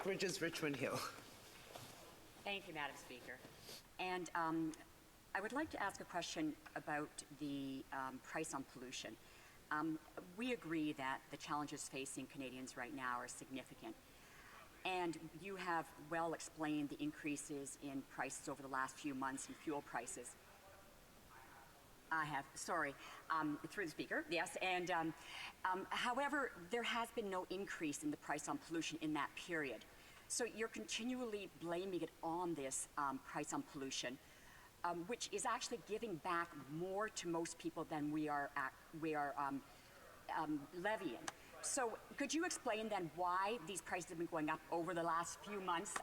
Lethbridge's Richmond Hill. Thank you, Madam Speaker. And I would like to ask a question about the price on pollution. We agree that the challenges facing Canadians right now are significant. And you have well explained the increases in prices over the last few months in fuel prices. I have, sorry, through the speaker, yes. And however, there has been no increase in the price on pollution in that period. So you're continually blaming it on this price on pollution, which is actually giving back more to most people than we are levying. So could you explain then why these prices have been going up over the last few months,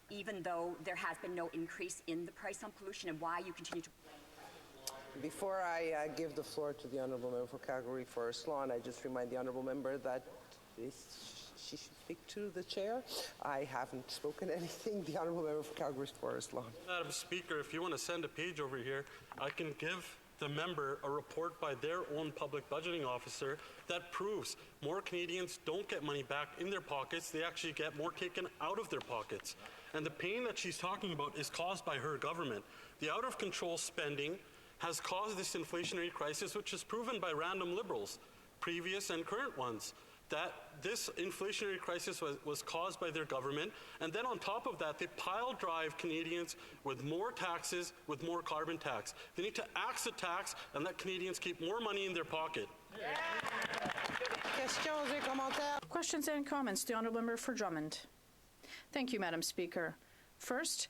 even though there has been no increase in the price on pollution, and why you continue to... Before I give the floor to the Honourable Member for Calgary Forest Lawn, I just remind the Honourable Member that she should speak to the Chair. I haven't spoken anything. The Honourable Member for Calgary Forest Lawn. Madam Speaker, if you want to send a page over here, I can give the member a report by their own public budgeting officer that proves more Canadians don't get money back in their pockets. They actually get more taken out of their pockets. And the pain that she's talking about is caused by her government. The out-of-control spending has caused this inflationary crisis, which is proven by random Liberals, previous and current ones, that this inflationary crisis was caused by their government. And then on top of that, they pile drive Canadians with more taxes, with more carbon tax. They need to axe the tax and let Canadians keep more money in their pocket. Questions and comments. The Honourable Member for Drummond. Thank you, Madam Speaker. First,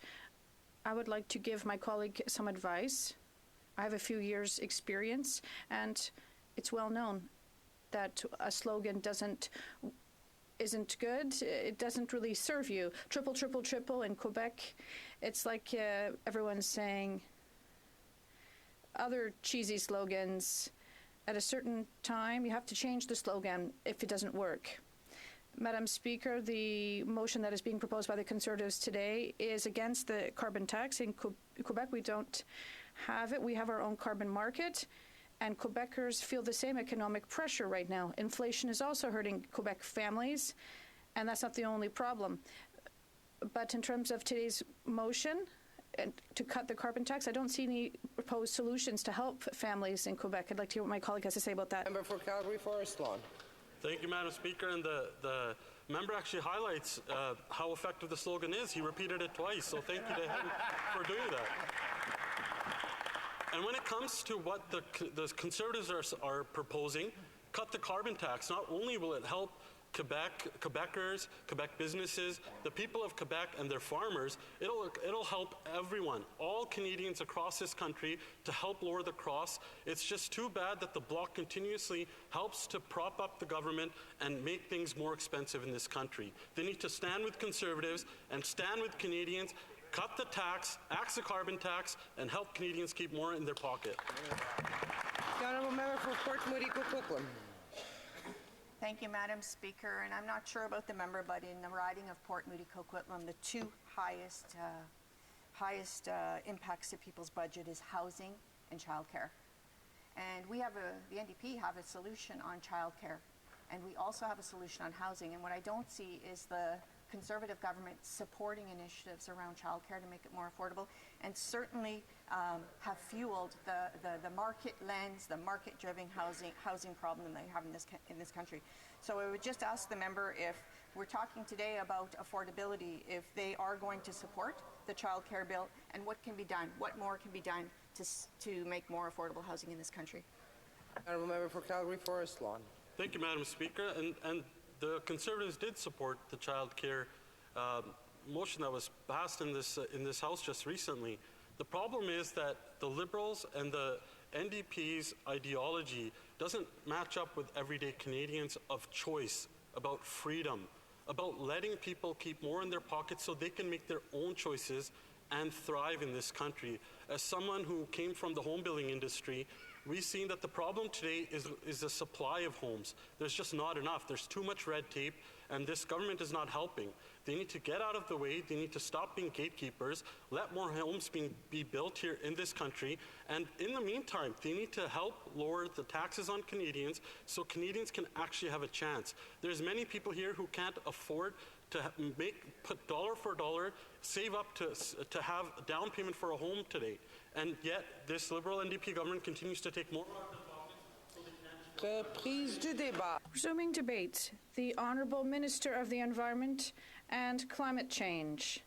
I would like to give my colleague some advice. I have a few years' experience, and it's well known that a slogan isn't good. It doesn't really serve you. Triple, triple, triple in Quebec. It's like everyone's saying other cheesy slogans. At a certain time, you have to change the slogan if it doesn't work. Madam Speaker, the motion that is being proposed by the Conservatives today is against the carbon tax. In Quebec, we don't have it. We have our own carbon market, and Quebecers feel the same economic pressure right now. Inflation is also hurting Quebec families, and that's not the only problem. But in terms of today's motion, to cut the carbon tax, I don't see any proposed solutions to help families in Quebec. I'd like to hear what my colleague has to say about that. Member for Calgary Forest Lawn. Thank you, Madam Speaker. And the member actually highlights how effective the slogan is. He repeated it twice, so thank you to him for doing that. And when it comes to what the Conservatives are proposing, cut the carbon tax. Not only will it help Quebecers, Quebec businesses, the people of Quebec and their farmers, it'll help everyone, all Canadians across this country, to help lower the costs. It's just too bad that the Bloc continuously helps to prop up the government and make things more expensive in this country. They need to stand with Conservatives and stand with Canadians, cut the tax, axe the carbon tax, and help Canadians keep more in their pocket. The Honourable Member for Port Moody Coquitlam. Thank you, Madam Speaker. And I'm not sure about the member, but in the riding of Port Moody Coquitlam, the two highest impacts to people's budget is housing and childcare. And we have the NDP have a solution on childcare, and we also have a solution on housing. And what I don't see is the Conservative government supporting initiatives around childcare to make it more affordable, and certainly have fueled the market lens, the market-driven housing problem that we have in this country. So I would just ask the member, if we're talking today about affordability, if they are going to support the childcare bill, and what can be done, what more can be done to make more affordable housing in this country. Honourable Member for Calgary Forest Lawn. Thank you, Madam Speaker. And the Conservatives did support the child care motion that was passed in this House just recently. The problem is that the Liberals and the NDP's ideology doesn't match up with everyday Canadians of choice, about freedom, about letting people keep more in their pockets so they can make their own choices and thrive in this country. As someone who came from the home building industry, we've seen that the problem today is the supply of homes. There's just not enough. There's too much red tape, and this government is not helping. They need to get out of the way. They need to stop being gatekeepers, let more homes be built here in this country, and in the meantime, they need to help lower the taxes on Canadians so Canadians can actually have a chance. There's many people here who can't afford put dollar for dollar, save up to have a down payment for a home today. And yet, this Liberal NDP government continues to take more out of their pockets. Reprise du débat. Resuming debate, the Honourable Minister of the Environment and Climate Change.